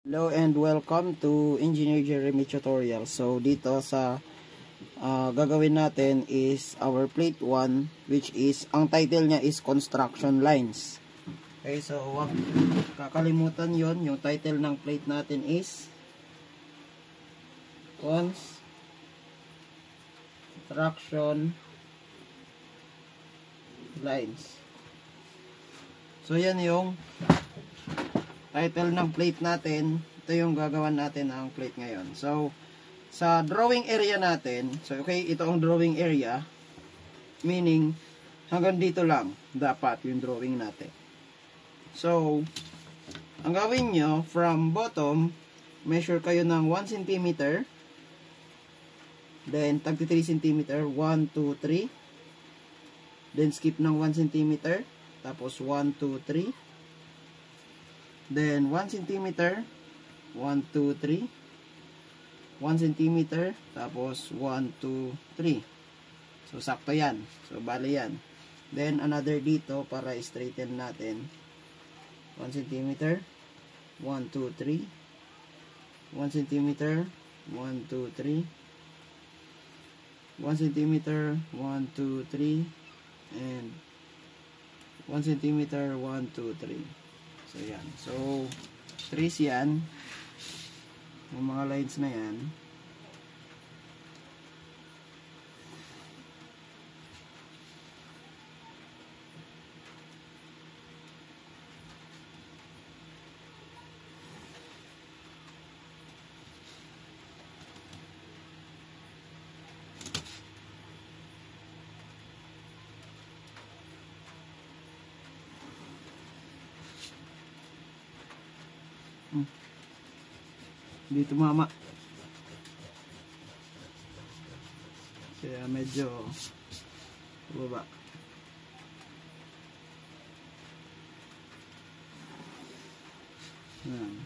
Hello and welcome to Engineer Jeremy Tutorial. So dito sa gagawin natin is our plate 1, which is ang title niya is construction lines. Okay, so huwag kakalimutan yon. Yung title ng plate natin is construction lines. So yan yung title ng plate natin. Ito yung gagawan natin ang plate ngayon. So, sa drawing area natin, so okay, ito ang drawing area, meaning, hanggang dito lang, dapat yung drawing natin. So, ang gawin nyo, from bottom, measure kayo ng 1 cm, then, tag 3 cm, 1, 2, 3, then, skip ng 1 cm, tapos 1, 2, 3, then 1 cm, 1, 2, 3, 1 cm, tapos 1, 2, 3. So, sakto yan. So, bali yan. Then, another dito para straighten natin. 1 cm, 1, 2, 3, 1 cm, 1, 2, 3, 1 cm, 1, 2, 3, and 1 cm, 1, 2, 3. So, yan. So, trace yan. Yung mga lines na yan. Dito mama. Kaya medyo baba. Yan.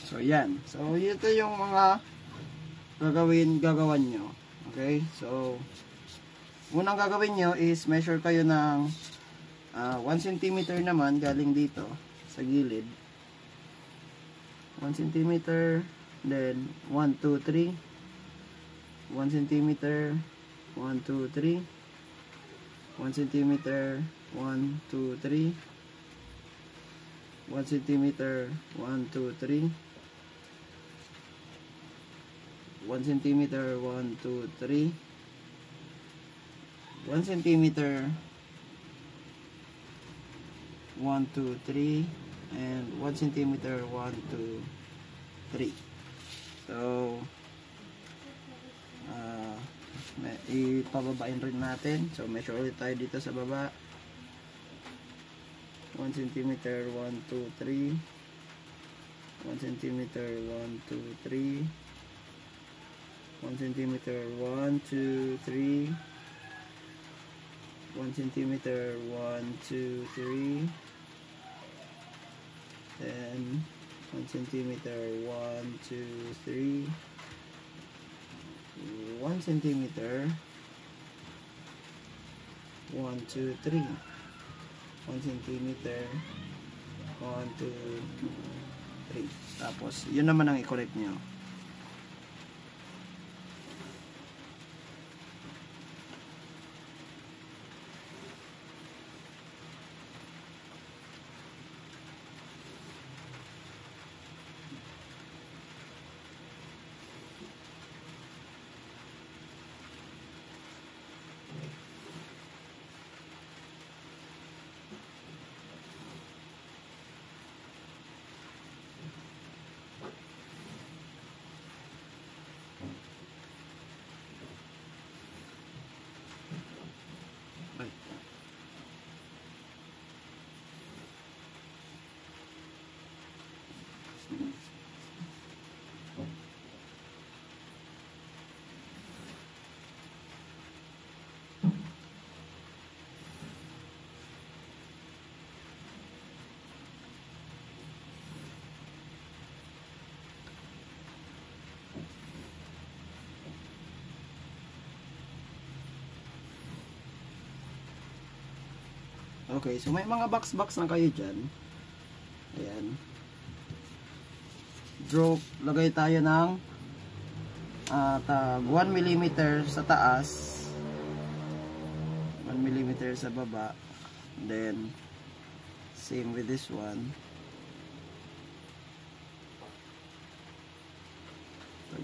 So, yan. So, ito yung mga gagawan nyo. Okay? So, unang gagawin nyo is measure kayo ng 1 cm naman galing dito sa gilid. 1 cm, then 1, 2, 3, 1 cm, 1, 2, 3, 1 cm, 1, 2, 3, 1 cm, 1, 2, 3, 1 cm, 1, 2, 3, 1 cm, 1, 2, 3, and 1 cm, 1, 2, 3. So, ipababain rin natin. So, measure ulit tayo dito sa baba. 1 cm, 1, 2, 3, 1 cm, 1, 2, 3, 1 cm, 1, 2, 3, 1 cm, 1, 2, 3, then 1 cm, 1, 2, 3, 1 cm, 1, 2, 3, 1 cm, 1, 2, 3. Tapos, yun naman ang i-correct nyo. Okay, so may mga box-box na kayo dyan. Ayan. Lagay tayo ng 1 mm sa taas, 1 mm sa baba, then same with this one.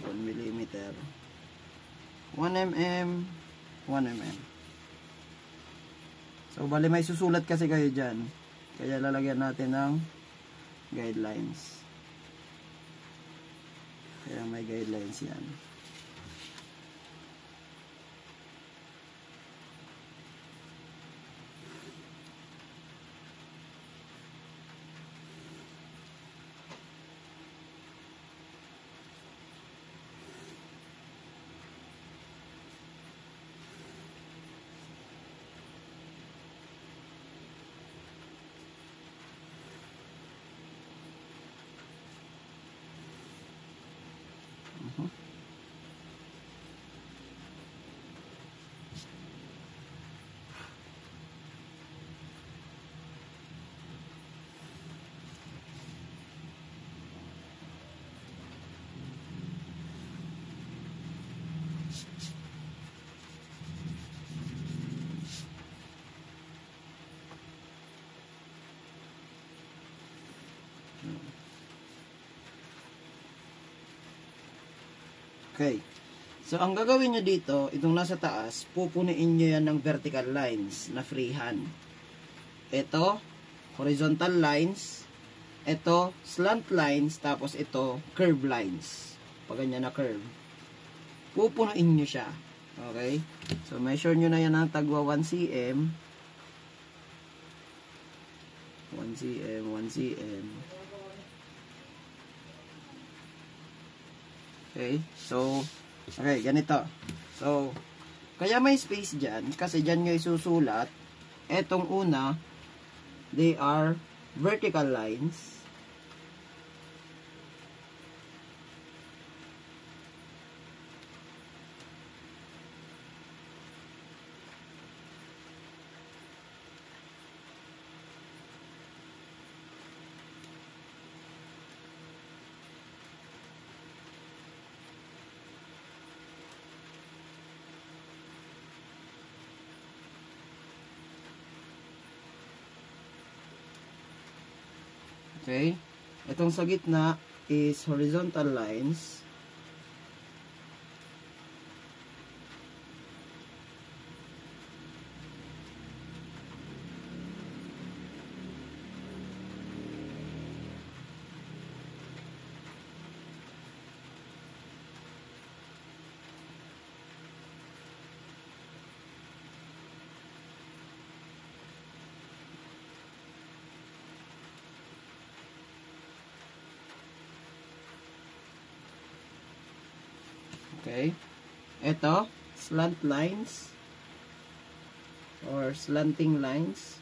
1 mm, 1 mm, 1 mm. So bali may susulat kasi kayo dyan, kaya lalagyan natin ng guidelines. Kaya may guidelines yan. Okay. So, ang gagawin nyo dito, itong nasa taas, pupunuin nyo yan ng vertical lines na freehand. Ito, horizontal lines. Ito, slant lines. Tapos ito, curve lines. Pag ganyan na curve. Pupunuin nyo siya. Okay? So, measure nyo na yan ng tagwa 1 cm. 1 cm, 1 cm. Okay, so, okay, ganito. So, kaya may space dyan, kasi dyan nyo isusulat. Etong una, they are vertical lines. Okay? Itong sa gitna is horizontal lines. Okay? Ito, slant lines or slanting lines.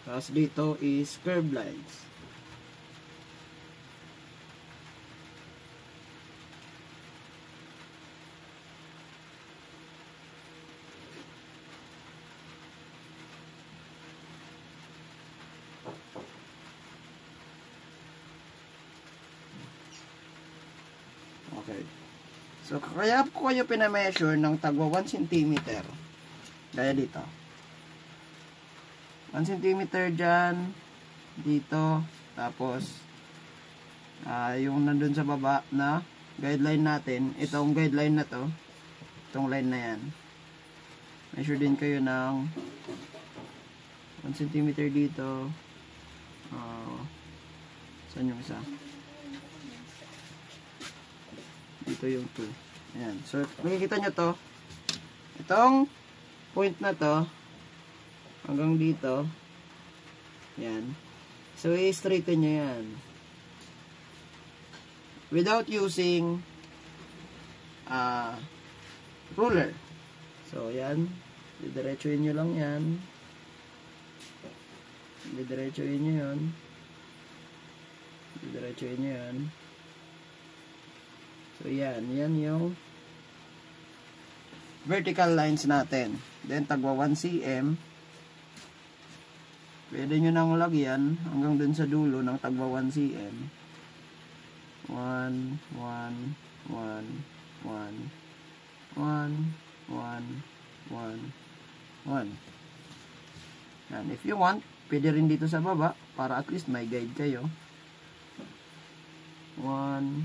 Tapos dito is curve lines. Okay. So, kaya ko kayo pinameasure ng tagwa 1 cm. Gaya dito. 1 cm dyan. Dito. Tapos, yung nandun sa baba na guideline natin. Itong guideline na to. Itong line na yan. Measure din kayo ng 1 cm dito. Saan yung isa? Dito yung 2. Ayan. So, makikita nyo to. Itong point na to, hanggang dito. Ayan. So, i-straighten nyo yan. Without using ruler. So, yan. Didiretsuhin nyo lang yan. Didiretsuhin nyo yun. Didiretsuhin nyo yan. So, yan. Yan yung vertical lines natin. Then, tagwa 1 cm. Pwede nyo nang lagyan hanggang dun sa dulo ng tagwa 1 cm. 1, 1, 1, 1, 1, 1, 1. Yan. If you want, pwede rin dito sa baba para at least may guide kayo. 1, 1.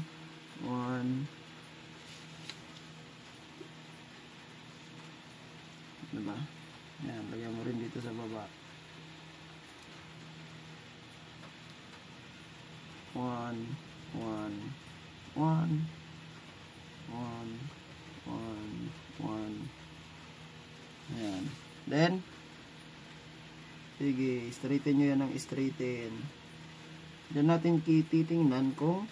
Diba? Yan, lagyan mo rin dito sa baba. 1, 1, 1, 1, 1, 1. Yan. Then, sige, straighten nyo yan ng straighten. Diyan natin titingnan kung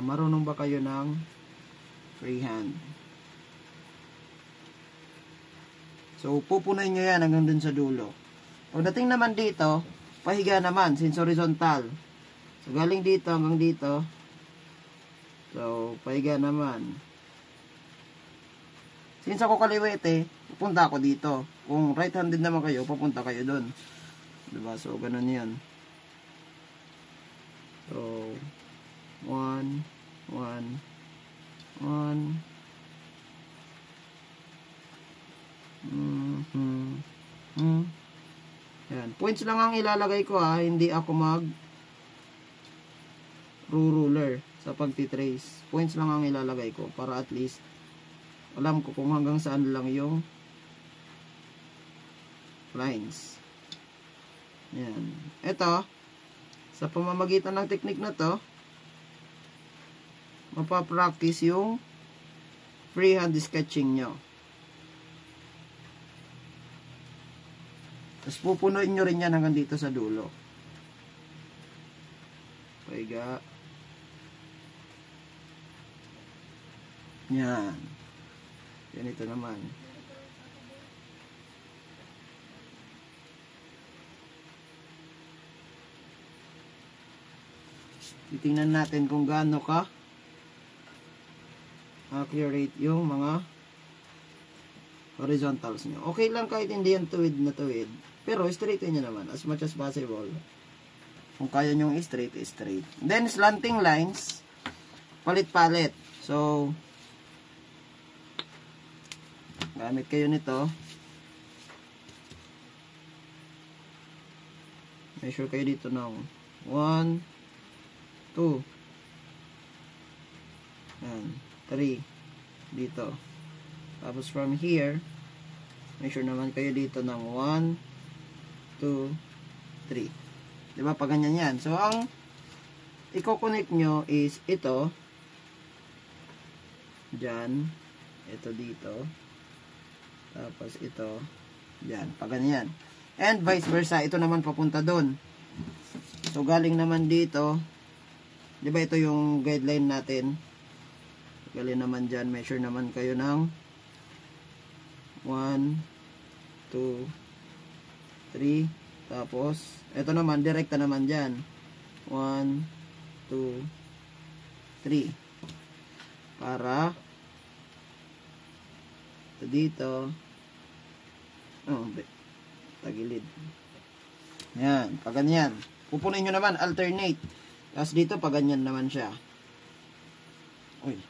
marunong ba kayo ng freehand. So, pupunayin nyo yan hanggang dun sa dulo. Pagdating naman dito, pahiga naman, since horizontal. So, galing dito hanggang dito. So, pahiga naman. Since ako kaliwete, pupunta ako dito. Kung right-handed naman kayo, pupunta kayo dun. Diba? So, ganun yan. So, 1, 1, 1. Yan. Points lang ang ilalagay ko hindi ako mag ruler sa pagtitrace. Points lang ang ilalagay ko para at least alam ko kung hanggang saan lang yung lines. Yan. Ito, sa pamamagitan ng technique na to, mapapractice yung freehand sketching nyo. Tapos pupunuin nyo rin yan hanggang dito sa dulo. Paiga. Yan. Ganito naman. Titingnan natin kung gaano ka accurate yung mga horizontals nyo. Okay lang kahit hindi yan tuwid na tuwid. Pero straighten nyo naman as much as possible. Kung kaya nyo straight, straight. Then slanting lines, palit-palit. So, gamit kayo nito. Measure kayo dito ng 1, 2, 3 dito. Tapos from here, measure naman kayo dito ng 1, 2, 3. Diba? Pag ganyan yan. So, ang i-connect nyo is ito. Diyan. Ito dito. Tapos ito. Diyan. Pag ganyan. And vice versa. Ito naman papunta doon. So, galing naman dito. Diba ito yung guideline natin? Galing naman dyan. Measure naman kayo ng 1, 2, 3. Tapos, ito naman, direkta naman dyan. 1, 2, 3. Para, ito dito. Tagilid. Yan, pag ganyan. Pupunin nyo naman, alternate. Tapos dito, pag ganyan naman siya. Uy.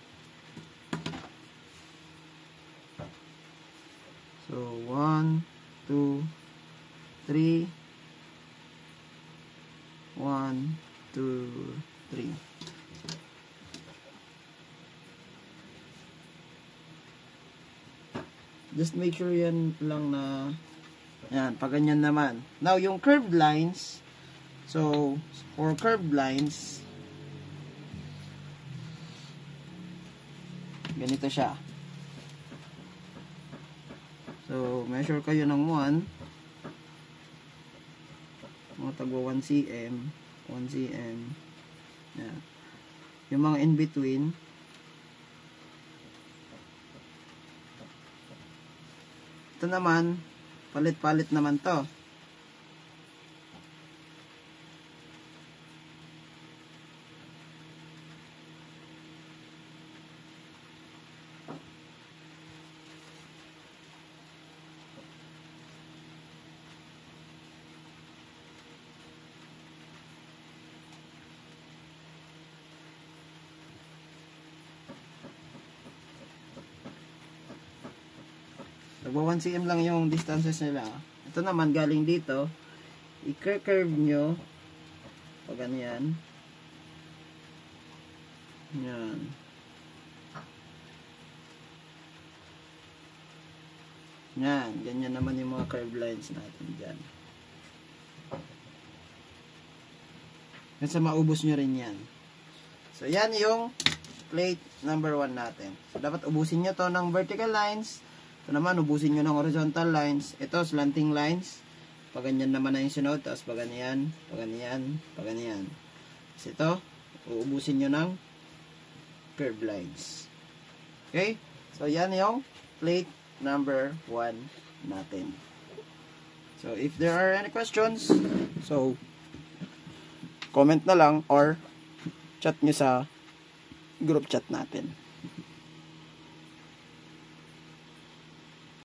So, 1, 2, 3. 1, 2, 3. Just make sure yan lang na yan, pag ganyan naman. Now, yung curved lines, so, for curved lines, ganito siya. So, measure kayo ng 1. Mga tagwa 1 cm, 1 cm. Yan. Yung mga in between, Ito naman, palit-palit naman to. Nagwa 1 cm lang yung distances nila. Ito naman galing dito, i-curve nyo pag ganyan. Yan. Yan, ganyan naman yung mga curve lines natin dyan. Kasi maubos nyo rin yan. So yan yung plate number 1 natin. So dapat ubusin nyo to ng vertical lines. Ito naman, ubusin nyo ng horizontal lines. Ito, slanting lines. Pag ganyan naman na yung sunod. Tapos pag ganyan, pag ganyan, pag ganyan. Tapos ito, uubusin nyo ng curve lines. Okay? So, yan yung plate number 1 natin. So, if there are any questions, so, comment na lang or chat nyo sa group chat natin.